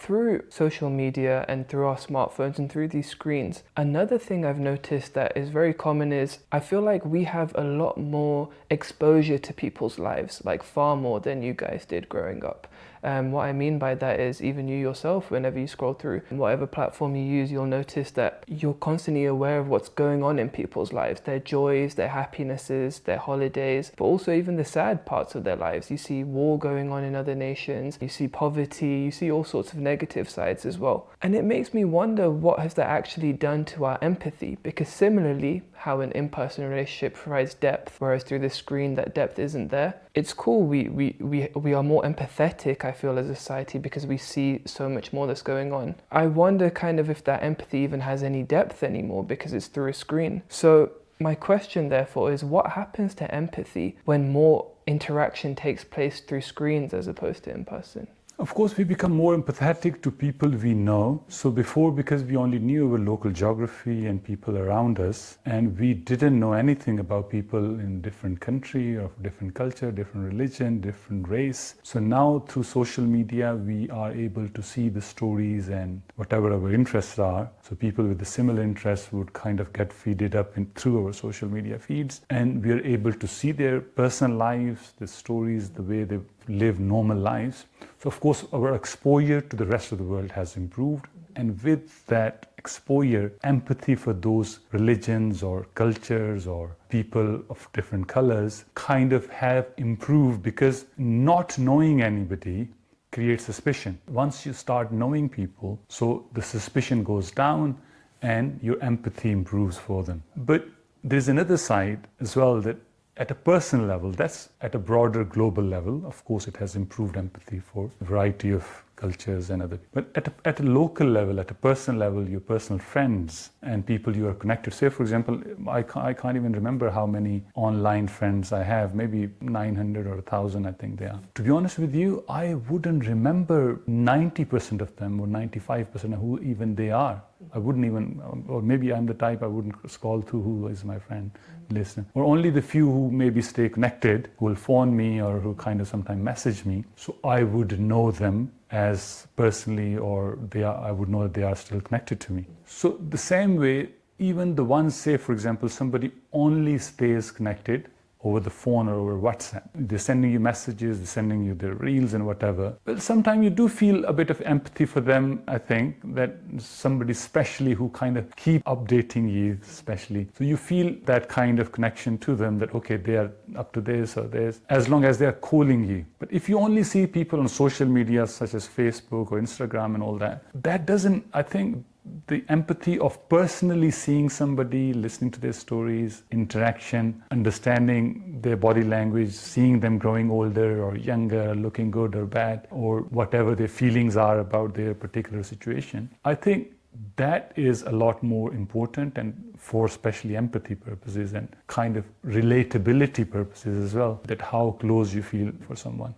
through social media and through our smartphones and through these screens, another thing I've noticed that is very common is I feel like we have a lot more exposure to people's lives, like far more than you guys did growing up. What I mean by that is even you yourself, whenever you scroll through whatever platform you use, you'll notice that you're constantly aware of what's going on in people's lives, their joys, their happinesses, their holidays, but also even the sad parts of their lives. You see war going on in other nations, you see poverty, you see all sorts of negative sides as well. And it makes me wonder, what has that actually done to our empathy? Because similarly, how an in-person relationship provides depth, whereas through the screen that depth isn't there. It's cool, we are more empathetic, I feel, as a society because we see so much more that's going on. I wonder kind of if that empathy even has any depth anymore because it's through a screen. So my question therefore is, what happens to empathy when more interaction takes place through screens as opposed to in person? Of course, we become more empathetic to people we know. So before, because we only knew our local geography and people around us, and we didn't know anything about people in different country or different culture, different religion, different race. So now through social media, we are able to see the stories and whatever our interests are. So people with the similar interests would kind of get feeded up through our social media feeds. And we are able to see their personal lives, the stories, the way they live normal lives. So of course, our exposure to the rest of the world has improved. And with that exposure, empathy for those religions or cultures or people of different colors kind of have improved, because not knowing anybody creates suspicion. Once you start knowing people, so the suspicion goes down and your empathy improves for them. But there's another side as well, that at a personal level, that's at a broader global level. Of course, it has improved empathy for a variety of cultures and other people. But at a local level, at a personal level, your personal friends and people you are connected. Say, for example, I can't even remember how many online friends I have, maybe 900 or 1,000, I think they are. To be honest with you, I wouldn't remember 90% of them or 95% of who even they are. I wouldn't even, or maybe I'm the type I wouldn't scroll through who is my friend, listen. Or only the few who maybe stay connected, who will phone me or who kind of sometimes message me. So I would know them as personally, or I would know that they are still connected to me. So the same way, even the ones, say for example, somebody only stays connected over the phone or over WhatsApp. They're sending you messages, they're sending you their reels and whatever. Well, sometimes you do feel a bit of empathy for them, I think, that somebody especially who kind of keep updating you, especially. So you feel that kind of connection to them, that okay, they are up to this or this, as long as they're calling you. But if you only see people on social media such as Facebook or Instagram and all that, that doesn't, I think, the empathy of personally seeing somebody, listening to their stories, interaction, understanding their body language, seeing them growing older or younger, looking good or bad, or whatever their feelings are about their particular situation. I think that is a lot more important, and for especially empathy purposes and kind of relatability purposes as well, that how close you feel for someone.